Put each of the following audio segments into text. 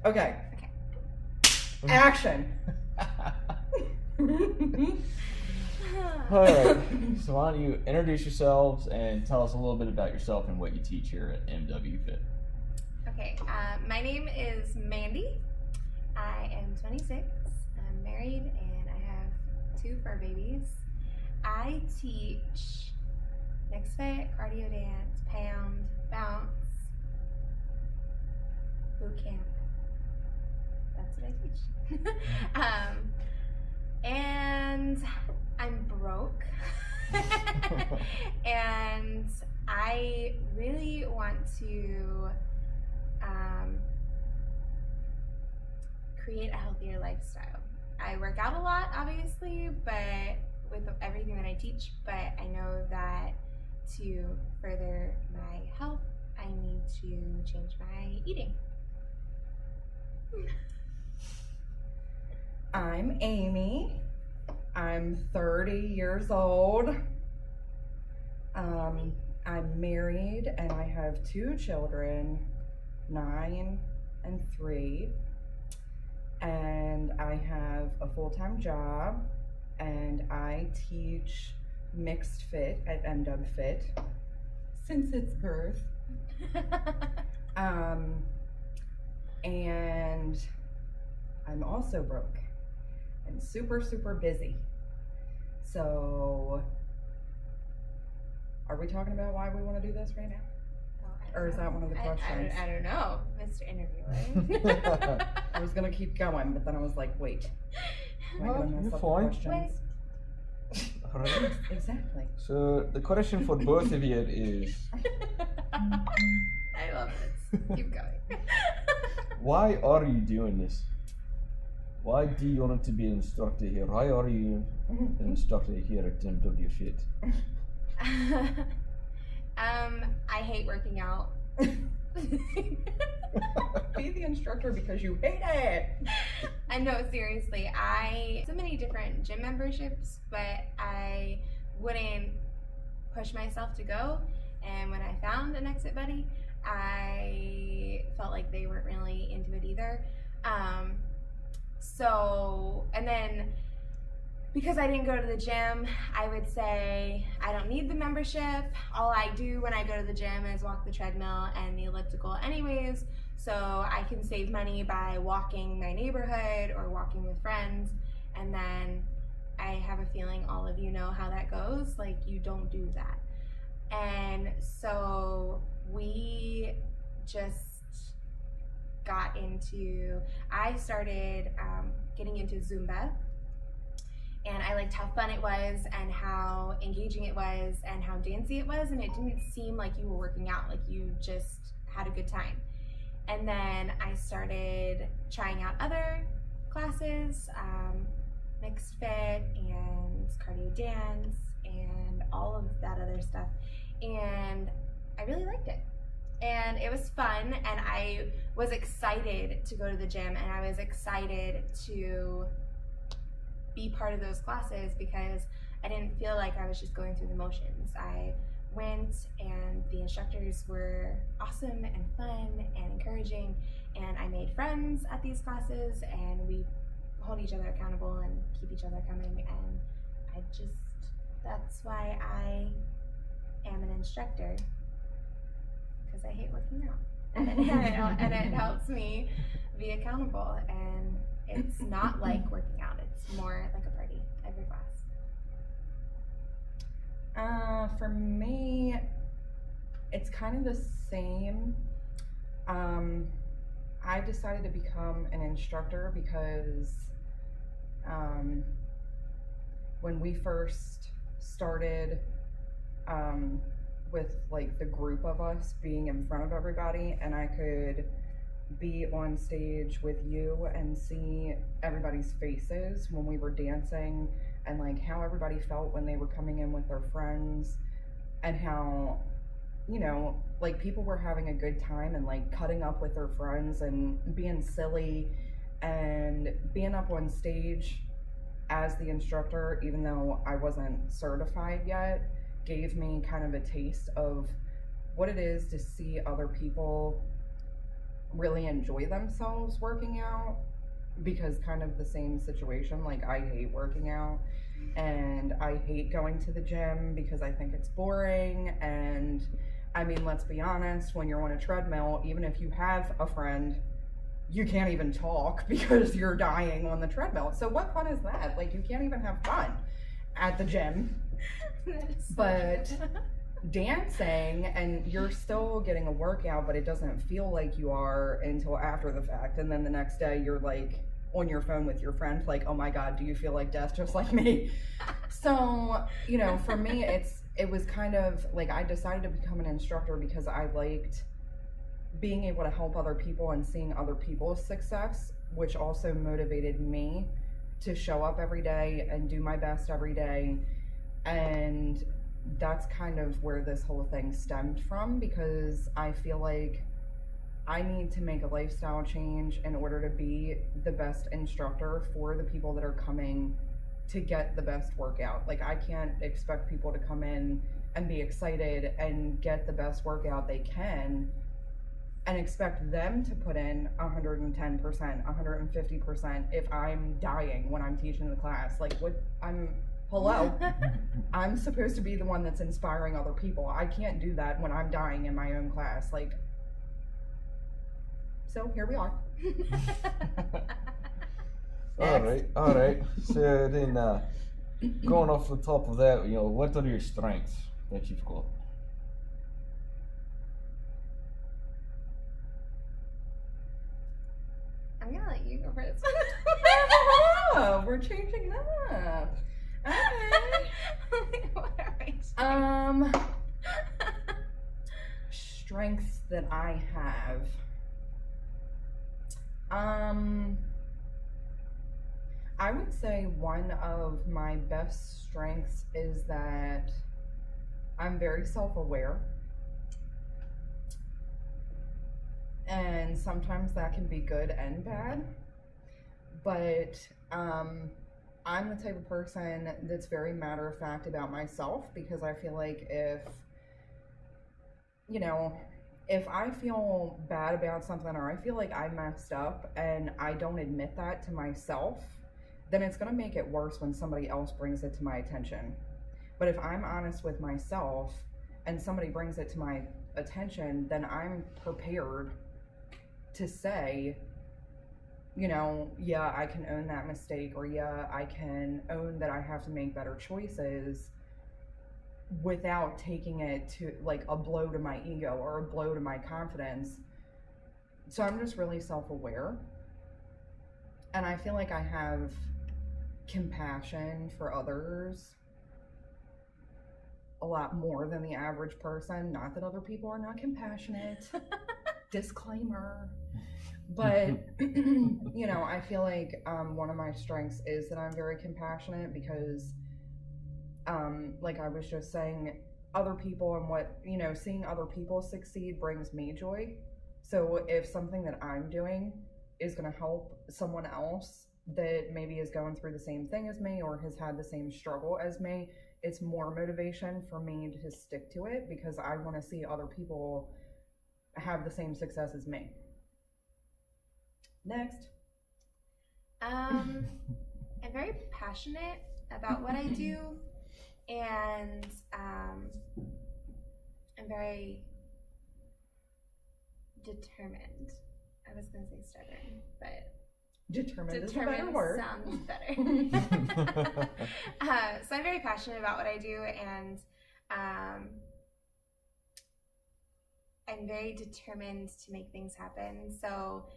Okay. Okay. Action. Alright, so why don't you introduce yourselves and tell us a little bit about yourself and what you teach here at MWFIT. Okay, my name is Mandi. I am 26. I'm married and I have 2 fur babies. I teach mixed fit, cardio dance, pound, bounce, boot camp. That's what I teach. And I'm broke. And I really want to create a healthier lifestyle. I work out a lot, obviously, but with everything that I teach, but I know that to further my health, I need to change my eating. I'm Amy. I'm 30 years old. I'm married and I have 2 children, 9 and 3. And I have a full-time job and I teach mixed fit at MWFIT since its birth. And I'm also broke and super, super busy. So, are we talking about why we want to do this right now? Or is that one of the questions? I don't know, Mr. Interviewer. I was going to keep going, but then I was like, wait. Am I Well, going to mess you're up fine. the questions? Alright. Exactly. So the question for both of you is, I love this. Keep going. why are you doing this? Why do you want to be an instructor here? Why are you an instructor here at MWFIT? I hate working out. Be the instructor because you hate it. I know, seriously. So many different gym memberships, but I wouldn't push myself to go. And when I found an exit buddy, I felt like they weren't really into it either. And then because I didn't go to the gym, I would say I don't need the membership. All I do when I go to the gym is walk the treadmill and the elliptical anyways, so I can save money by walking my neighborhood or walking with friends. And then I have a feeling all of you know how that goes, like you don't do that. And so we just I started getting into Zumba. And I liked how fun it was and how engaging it was and how dancey it was, and it didn't seem like you were working out, like you just had a good time. And then I started trying out other classes, mixed fit and cardio dance and all of that other stuff, and I really liked it. And it was fun, and I was excited to go to the gym, and I was excited to be part of those classes because I didn't feel like I was just going through the motions. I went and the instructors were awesome and fun and encouraging, and I made friends at these classes, and we hold each other accountable and keep each other coming, and that's why I am an instructor, because I hate working out. And it helps me be accountable, and it's not like working out, it's more like a party every class. For me, it's kind of the same. I decided to become an instructor because when we first started with like the group of us being in front of everybody, and I could be on stage with you and see everybody's faces when we were dancing, and like how everybody felt when they were coming in with their friends, and how, you know, like people were having a good time and like cutting up with their friends and being silly, and being up on stage as the instructor, even though I wasn't certified yet, gave me kind of a taste of what it is to see other people really enjoy themselves working out, because kind of the same situation. Like, I hate working out and I hate going to the gym because I think it's boring. And I mean, let's be honest, when you're on a treadmill, even if you have a friend, you can't even talk because you're dying on the treadmill. So what fun is that? Like, you can't even have fun at the gym. But dancing, and you're still getting a workout, but it doesn't feel like you are until after the fact. And then the next day you're like on your phone with your friend, like, oh my God, do you feel like death just like me? So, you know, for me, it was kind of like, I decided to become an instructor because I liked being able to help other people and seeing other people's success, which also motivated me to show up every day and do my best every day. And that's kind of where this whole thing stemmed from, because I feel like I need to make a lifestyle change in order to be the best instructor for the people that are coming to get the best workout. Like, I can't expect people to come in and be excited and get the best workout they can and expect them to put in 110%, 150% if I'm dying when I'm teaching the class. Like, what? Hello? I'm supposed to be the one that's inspiring other people. I can't do that when I'm dying in my own class. Like, so here we are. All right. So then, going off the top of that, you know, what are your strengths that you've got? I'm gonna let you go first. Oh, we're changing that. Okay. What are my Strengths that I have. I would say one of my best strengths is that I'm very self-aware. And sometimes that can be good and bad. But I'm the type of person that's very matter-of-fact about myself, because I feel like if I feel bad about something, or I feel like I messed up and I don't admit that to myself, then it's going to make it worse when somebody else brings it to my attention. But if I'm honest with myself and somebody brings it to my attention, then I'm prepared to say, yeah, I can own that mistake, or yeah, I can own that I have to make better choices, without taking it to like a blow to my ego or a blow to my confidence. So I'm just really self-aware, and I feel like I have compassion for others a lot more than the average person. Not that other people are not compassionate. Disclaimer. But I feel like one of my strengths is that I'm very compassionate, because like I was just saying, other people and what, seeing other people succeed brings me joy. So if something that I'm doing is going to help someone else that maybe is going through the same thing as me or has had the same struggle as me, it's more motivation for me to stick to it, because I want to see other people have the same success as me. Next. I'm very passionate about what I do, and I'm very determined. I was going to say stubborn, but Determined is a better word. Sounds better. So I'm very passionate about what I do, and I'm very determined to make things happen. So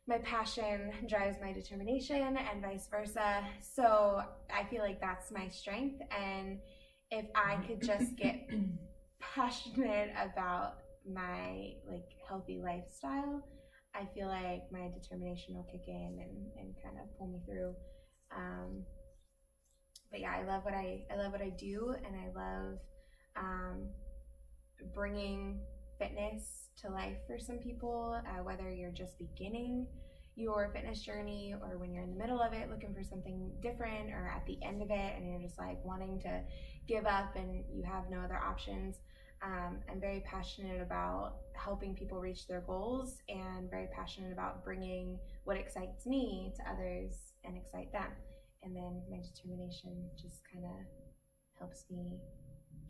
my passion drives my determination, and vice versa. So I feel like that's my strength, and if I could just get passionate about my healthy lifestyle, I feel like my determination will kick in and kind of pull me through. But yeah, I love what I do, and I love bringing fitness to life for some people, whether you're just beginning your fitness journey, or when you're in the middle of it looking for something different, or at the end of it and you're just like wanting to give up and you have no other options. I'm very passionate about helping people reach their goals, and very passionate about bringing what excites me to others and excite them. And then my determination just kind of helps me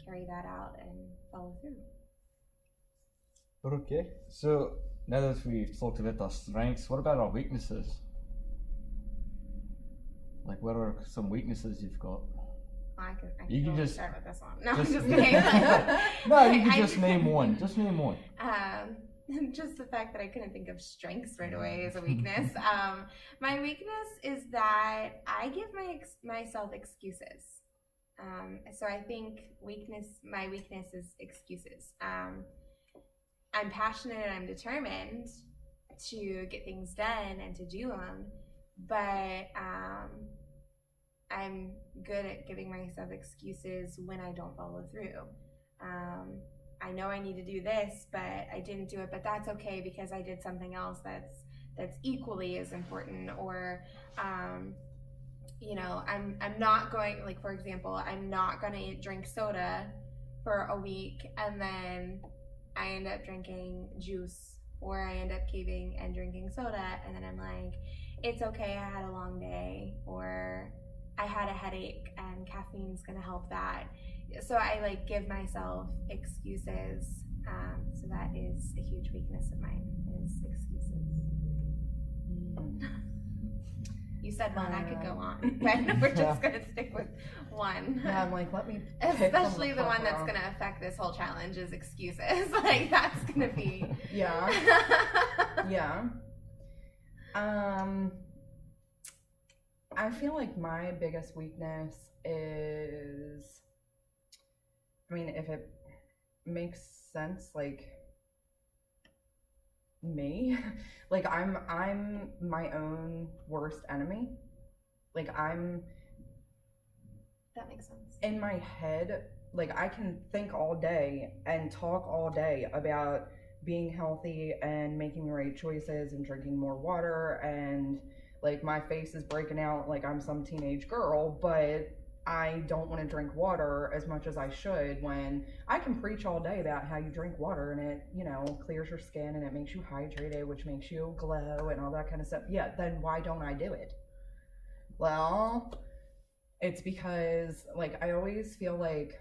carry that out and follow through. Okay, so now that we've talked about our strengths, what about our weaknesses? Like, what are some weaknesses you've got? I can You can totally just- start with this one. No, just- I'm just kidding. No, you can I- just name one. Just name one. Just the fact that I couldn't think of strengths right away is a weakness. My weakness is that I give myself excuses. So I think my weakness is excuses. I'm passionate and I'm determined to get things done and to do them, but I'm good at giving myself excuses when I don't follow through. I know I need to do this, but I didn't do it, but that's okay because I did something else that's equally as important. Or you know, I'm not going, like, for example, I'm not going to drink soda for a week and then I end up drinking juice, or I end up caving and drinking soda, and then I'm like, it's okay, I had a long day, or I had a headache and caffeine's gonna help that. So I like give myself excuses. So that is a huge weakness of mine, is excuses. You said one, I could go on, but we're just gonna stick with one. Yeah, I'm like, let me pick Especially from the one that's front row. gonna affect this whole challenge is excuses. Like, that's gonna be. Yeah. Yeah. I feel like my biggest weakness is, I mean, if it makes sense, like, me, like, I'm my own worst enemy. Like, I'm That makes sense. in my head, like, I can think all day and talk all day about being healthy and making the right choices and drinking more water, and like my face is breaking out like I'm some teenage girl, but I don't want to drink water as much as I should, when I can preach all day about how you drink water and it, you know, clears your skin and it makes you hydrated, which makes you glow and all that kind of stuff. Yeah, then why don't I do it? Well, it's because, like, I always feel like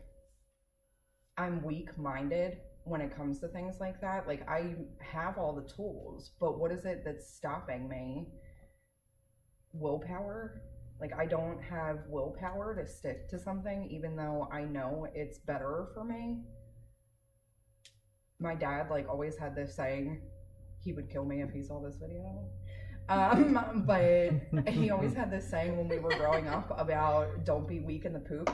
I'm weak-minded when it comes to things like that. Like, I have all the tools, but what is it that's stopping me? Willpower. Like, I don't have willpower to stick to something, even though I know it's better for me. My dad, like, always had this saying, he would kill me if he saw this video. But he always had this saying when we were growing up about don't be weak in the poop.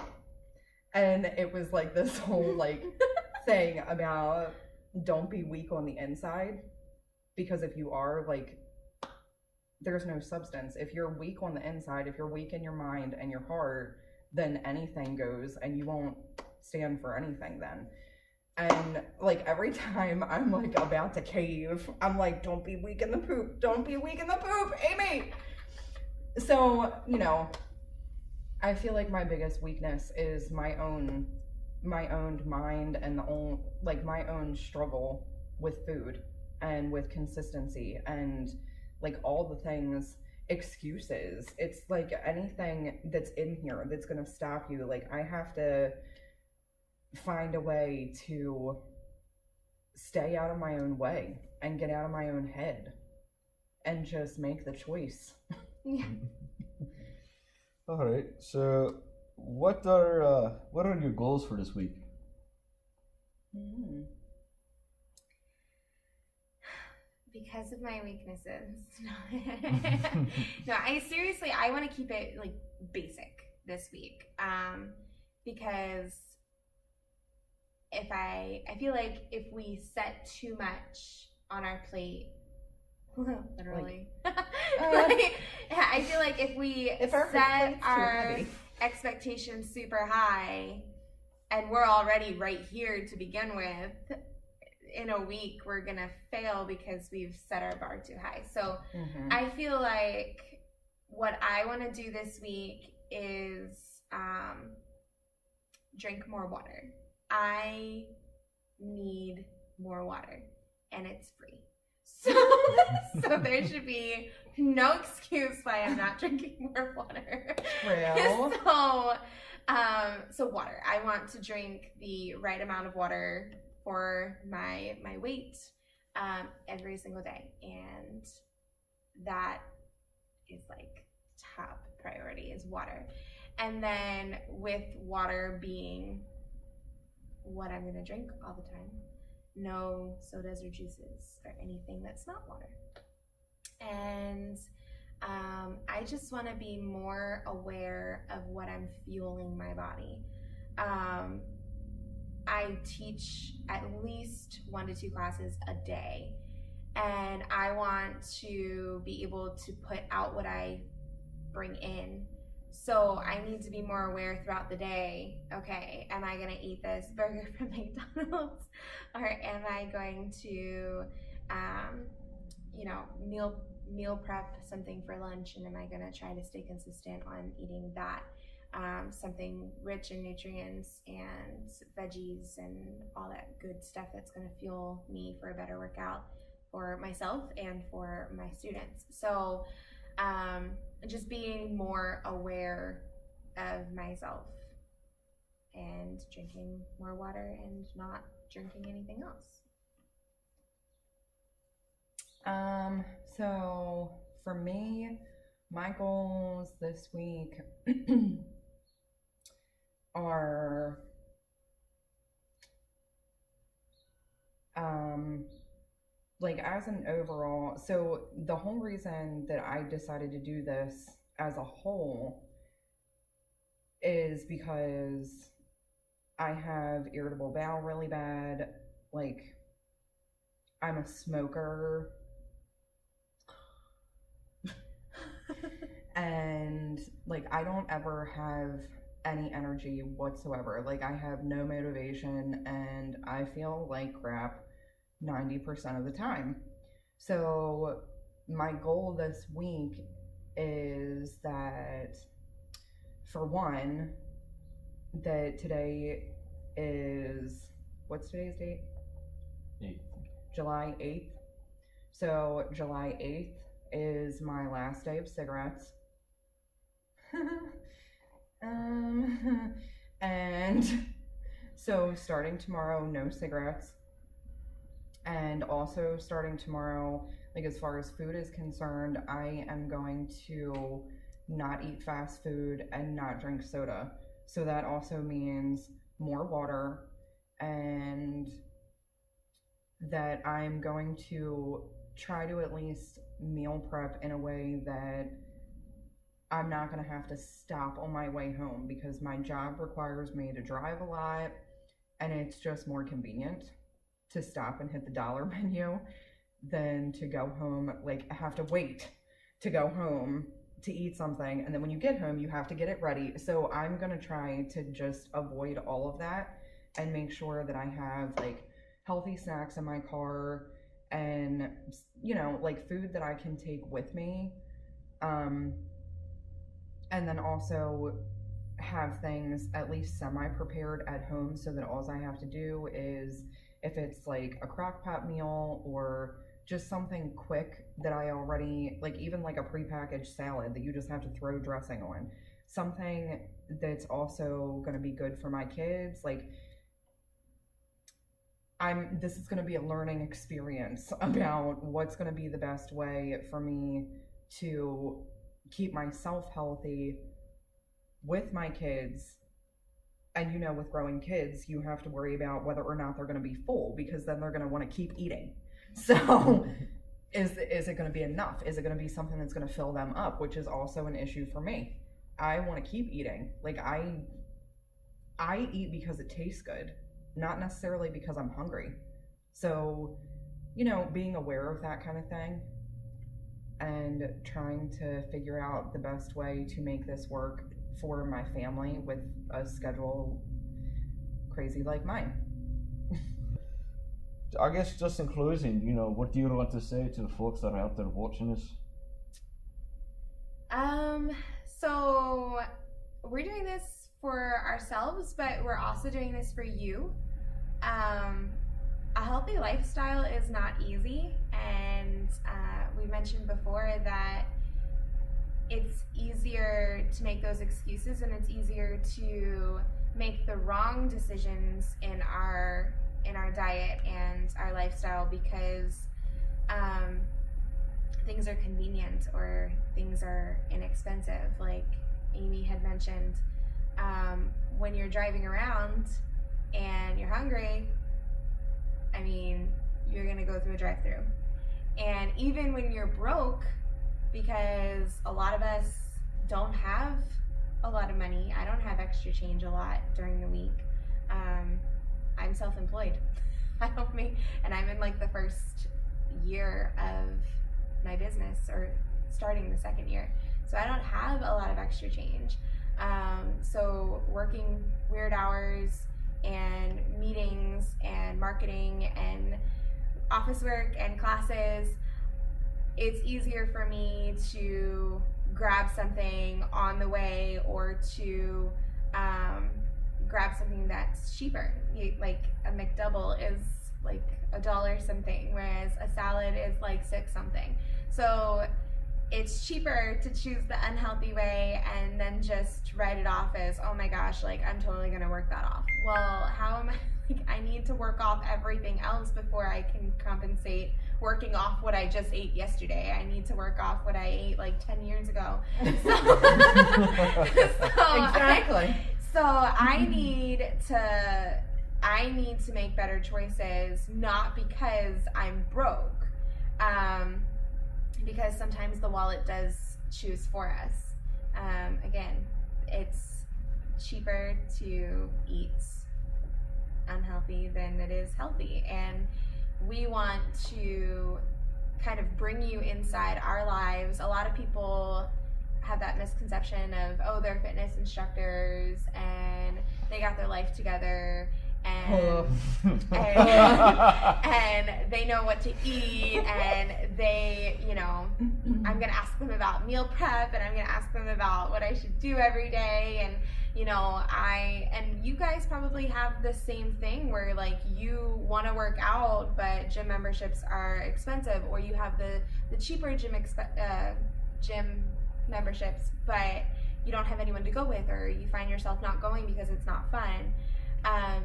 And it was like this whole, like, thing about don't be weak on the inside, because if you are, like, there's no substance. If you're weak on the inside, if you're weak in your mind and your heart, then anything goes and you won't stand for anything then. And like every time I'm like about to cave, I'm like, don't be weak in the poop. Don't be weak in the poop, Amy. So, you know, I feel like my biggest weakness is my own mind and my own struggle with food and with consistency and like all the things, excuses. It's like anything that's in here that's gonna stop you. Like, I have to find a way to stay out of my own way and get out of my own head and just make the choice. Yeah. All right. So, what are your goals for this week? Because of my weaknesses. No, I want to keep it like basic this week. Because I feel like if we set too much on our plate, literally, I feel like if we set our expectations super high and we're already right here to begin with, in a week we're gonna fail because we've set our bar too high. So I feel like what I want to do this week is drink more water. I need more water, and it's free. So, so there should be no excuse why I'm not drinking more water. True. So water. I want to drink the right amount of water for my weight every single day, and that is like top priority is water. And then with water being what I'm gonna drink all the time, no sodas or juices or anything that's not water. And I just want to be more aware of what I'm fueling my body. I teach at least 1 to 2 classes a day, and I want to be able to put out what I bring in. So I need to be more aware throughout the day. Okay, am I gonna eat this burger from McDonald's, or am I going to, meal prep something for lunch, and am I gonna try to stay consistent on eating that, something rich in nutrients and veggies and all that good stuff that's gonna fuel me for a better workout for myself and for my students. So just being more aware of myself and drinking more water and not drinking anything else. So for me, my goals this week are like as an overall, so the whole reason that I decided to do this as a whole is because I have irritable bowel really bad. Like, I'm a smoker. And like, I don't ever have any energy whatsoever. Like, I have no motivation and I feel like crap 90% of the time. So my goal this week is that, for one, that today is, what's today's date? 8th. July 8th. So July 8th is my last day of cigarettes. And so starting tomorrow, no cigarettes. And also starting tomorrow, like as far as food is concerned, I am going to not eat fast food and not drink soda. So that also means more water, and that I'm going to try to at least meal prep in a way that I'm not going to have to stop on my way home, because my job requires me to drive a lot, and it's just more convenient to stop and hit the dollar menu than to go home, like have to wait to go home to eat something, and then when you get home you have to get it ready. So I'm gonna try to just avoid all of that and make sure that I have like healthy snacks in my car, and like food that I can take with me, and then also have things at least semi-prepared at home, so that all I have to do is, if it's like a crock pot meal or just something quick that I already, like even like a prepackaged salad that you just have to throw dressing on, something that's also going to be good for my kids. Like, this is going to be a learning experience about what's going to be the best way for me to keep myself healthy with my kids. And with growing kids, you have to worry about whether or not they're going to be full, because then they're going to want to keep eating. So is it going to be enough? Is it going to be something that's going to fill them up, which is also an issue for me. I want to keep eating. Like, I eat because it tastes good, not necessarily because I'm hungry. So, being aware of that kind of thing and trying to figure out the best way to make this work for my family with a schedule crazy like mine. I guess just in closing, what do you want to say to the folks that are out there watching this? So we're doing this for ourselves, but we're also doing this for you. a healthy lifestyle is not easy, and we mentioned before that it's easier to make those excuses, and it's easier to make the wrong decisions in our diet and our lifestyle because things are convenient or things are inexpensive. Like Amy had mentioned, when you're driving around and you're hungry, I mean, you're gonna go through a drive-thru. And even when you're broke, because a lot of us don't have a lot of money, I don't have extra change a lot during the week. I'm self-employed. I don't make, and I'm in like the first year of my business, or starting the second year. So I don't have a lot of extra change. So working weird hours and meetings and marketing and office work and classes, it's easier for me to grab something on the way or to grab something that's cheaper. Like a McDouble is like $1 something, whereas a salad is like $6 something. So it's cheaper to choose the unhealthy way and then just write it off as, oh my gosh, like I'm totally gonna work that off. Well, how am I, like I need to work off everything else before I can compensate working off what I just ate yesterday. I need to work off what I ate like 10 years ago. So, Exactly. I need to make better choices, not because I'm broke, because sometimes the wallet does choose for us. Again, it's cheaper to eat unhealthy than it is healthy, and we want to kind of bring you inside our lives. A lot of people have that misconception of, oh, they're fitness instructors and they got their life together and they know what to eat, and they, you know, I'm gonna ask them about meal prep, and I'm gonna ask them about what I should do every day, and you know, and you guys probably have the same thing where like you want to work out, but gym memberships are expensive, or you have the cheaper gym memberships, but you don't have anyone to go with, or you find yourself not going because it's not fun.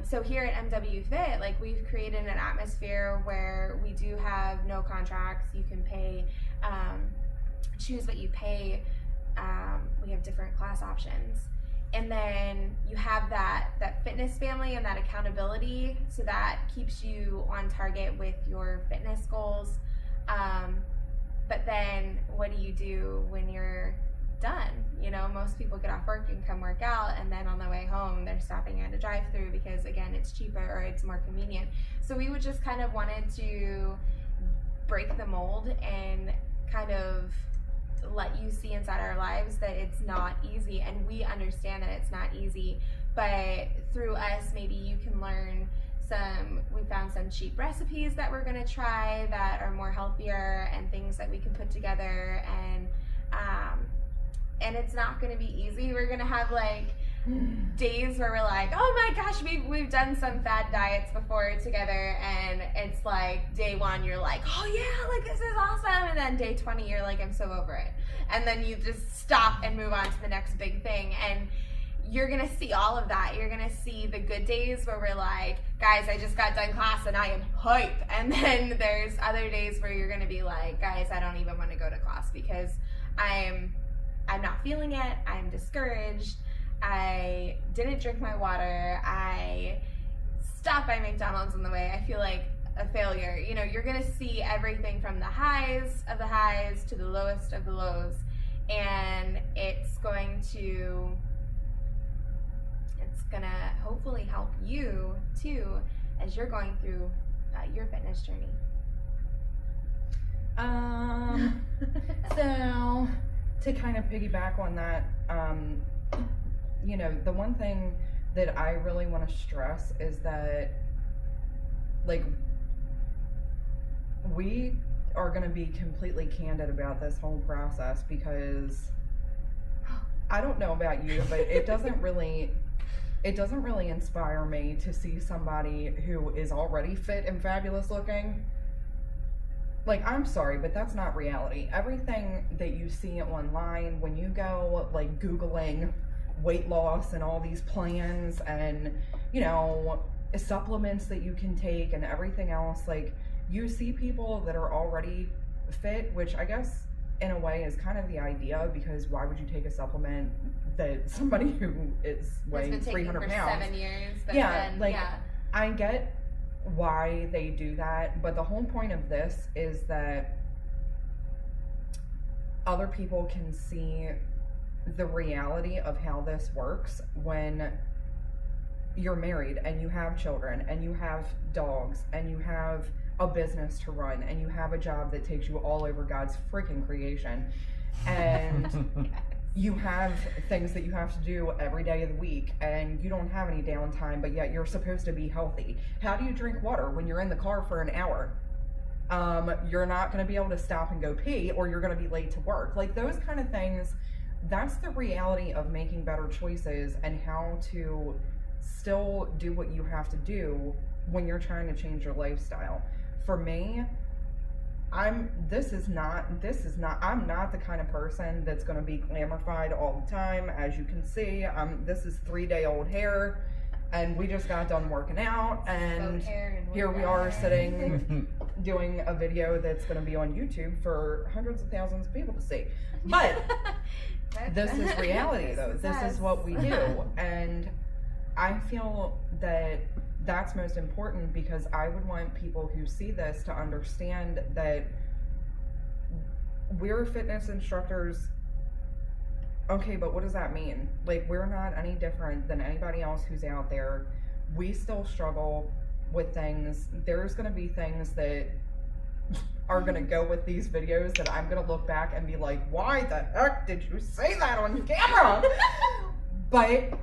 So here at MWFIT, like we've created an atmosphere where we do have no contracts. You can pay, choose what you pay. We have different class options. And then you have that fitness family and that accountability, so that keeps you on target with your fitness goals. But then what do you do when you're done? You know, most people get off work and come work out, and then on the way home they're stopping at a drive-thru because again it's cheaper or it's more convenient. So we would just kind of wanted to break the mold and kind of let you see inside our lives that it's not easy, and we understand that it's not easy, but through us maybe you can learn we found some cheap recipes that we're going to try that are more healthier, and things that we can put together, and it's not going to be easy. We're going to have like days where we're like, oh my gosh, we've done some fad diets before together, and it's like day 1 you're like, oh yeah, like this is awesome, and then day 20 you're like, I'm so over it, and then you just stop and move on to the next big thing. And you're gonna see all of that. You're gonna see the good days where we're like, guys, I just got done class and I am hype, and then there's other days where you're gonna be like, guys, I don't even want to go to class because I'm not feeling it, I'm discouraged, I didn't drink my water, I stopped by McDonald's on the way, I feel like a failure. You know, you're gonna see everything from the highs of the highs to the lowest of the lows, and it's gonna hopefully help you too as you're going through your fitness journey. So to kind of piggyback on that, you know, the one thing that I really want to stress is that, like, we are going to be completely candid about this whole process, because I don't know about you, but it doesn't really it doesn't really inspire me to see somebody who is already fit and fabulous looking. Like, I'm sorry, but that's not reality. Everything that you see online, when you go, like, Googling weight loss and all these plans and, you know, supplements that you can take and everything else, like, you see people that are already fit, which I guess in a way is kind of the idea, because why would you take a supplement that somebody who is weighing 300 for pounds 7 years, but yeah, then, like, yeah. I get why they do that, but the whole point of this is that other people can see the reality of how this works when you're married and you have children and you have dogs and you have a business to run and you have a job that takes you all over God's freaking creation, and Yes. you have things that you have to do every day of the week and you don't have any downtime, but yet you're supposed to be healthy. How do you drink water when you're in the car for an hour? You're not going to be able to stop and go pee, or you're going to be late to work. Like, those kind of things, that's the reality of making better choices and how to still do what you have to do when you're trying to change your lifestyle. For me, I'm not the kind of person that's going to be glamorified all the time. As you can see, this is 3-day-old hair, and we just got done working out, and here we are sitting doing a video that's going to be on YouTube for hundreds of thousands of people to see. But this is reality, though. This is what we do, and I feel that that's most important, because I would want people who see this to understand that we're fitness instructors. Okay, but what does that mean? Like, we're not any different than anybody else who's out there. We still struggle with things. There's going to be things that are going to go with these videos that I'm going to look back and be like, why the heck did you say that on camera? But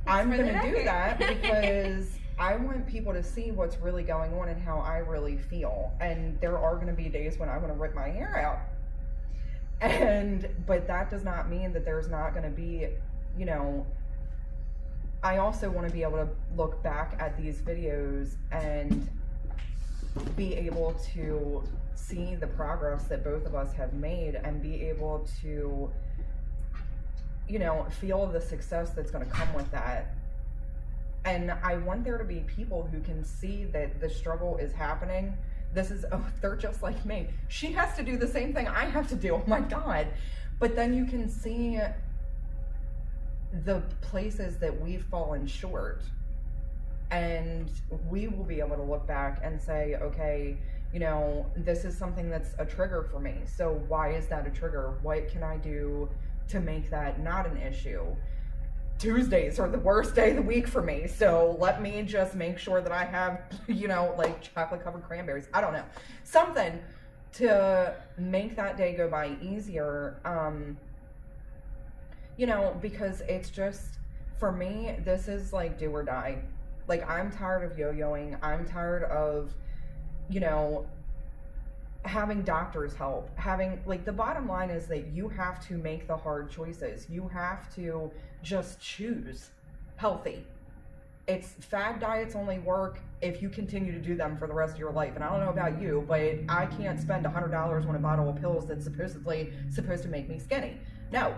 I'm going to do that because I want people to see what's really going on and how I really feel. And there are going to be days when I want to rip my hair out. But that does not mean that there's not going to be, you know, I also want to be able to look back at these videos and be able to see the progress that both of us have made and be able to, you know, feel the success that's going to come with that. And I want there to be people who can see that the struggle is happening. They're just like me. She has to do the same thing I have to do. Oh my God. But then you can see the places that we've fallen short. And we will be able to look back and say, okay, you know, this is something that's a trigger for me. So why is that a trigger? What can I do to make that not an issue? Tuesdays are the worst day of the week for me, so let me just make sure that I have, you know, like chocolate covered cranberries. I don't know. Something to make that day go by easier, you know, because it's just, for me, this is like do or die. Like, I'm tired of yo-yoing. I'm tired of, you know, having doctors help. The bottom line is that you have to make the hard choices. You have to just choose healthy. Fad diets only work if you continue to do them for the rest of your life. And I don't know about you, but I can't spend $100 on a bottle of pills that's supposedly supposed to make me skinny. No,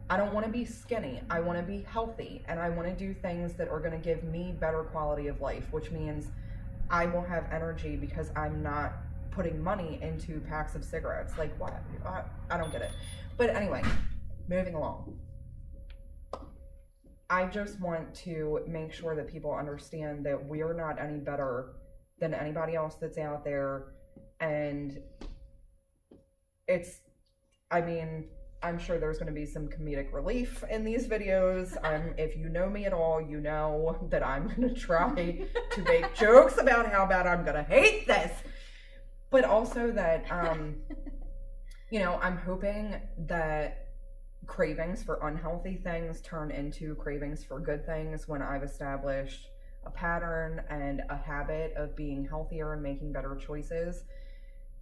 I don't want to be skinny. I want to be healthy, and I want to do things that are going to give me better quality of life, which means I will have energy because I'm not putting money into packs of cigarettes. Like, what? I don't get it. But anyway, moving along. I just want to make sure that people understand that we are not any better than anybody else that's out there. And I'm sure there's going to be some comedic relief in these videos. If you know me at all, you know that I'm going to try to make jokes about how bad I'm going to hate this. But also that, you know, I'm hoping that cravings for unhealthy things turn into cravings for good things when I've established a pattern and a habit of being healthier and making better choices.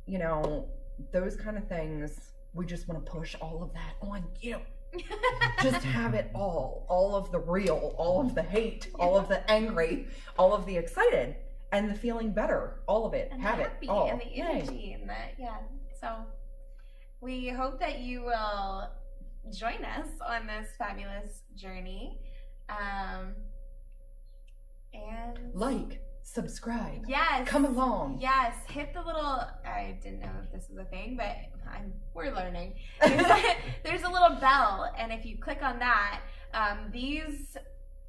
You know, those kind of things, we just want to push all of that on you. Just have it all of the real, all of the hate, all of the angry, all of the excited, and the feeling better, all of it. And have the it happy all. and the energy and so we hope that you will join us on this fabulous journey. And Like, subscribe. yes, Come along. Yes, hit the little. I didn't know if this was a thing, but we're learning. There's a little bell, and if you click on that, these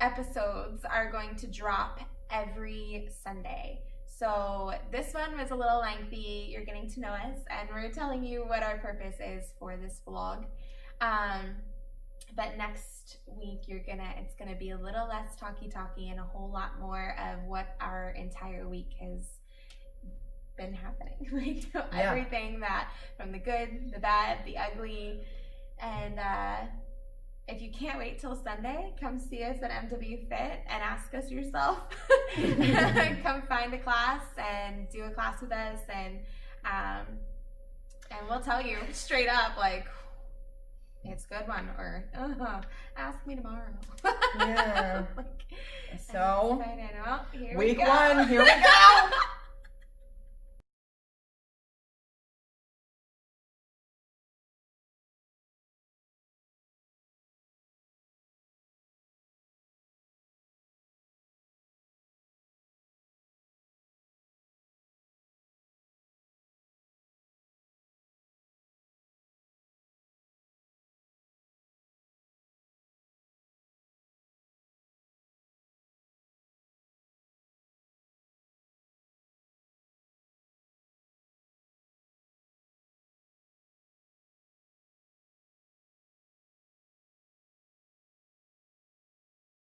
episodes are going to drop every Sunday. So this one was a little lengthy. You're getting to know us, and we're telling you what our purpose is for this vlog. But next week it's gonna be a little less talky and a whole lot more of what our entire week has been happening. Everything that, from the good, the bad, the ugly. And if you can't wait till Sunday, come see us at MWFIT and ask us yourself. Come find a class and do a class with us, and we'll tell you straight up, like, it's a good one, or ask me tomorrow. Yeah. Like, So, well, here week we go. 1, here we go.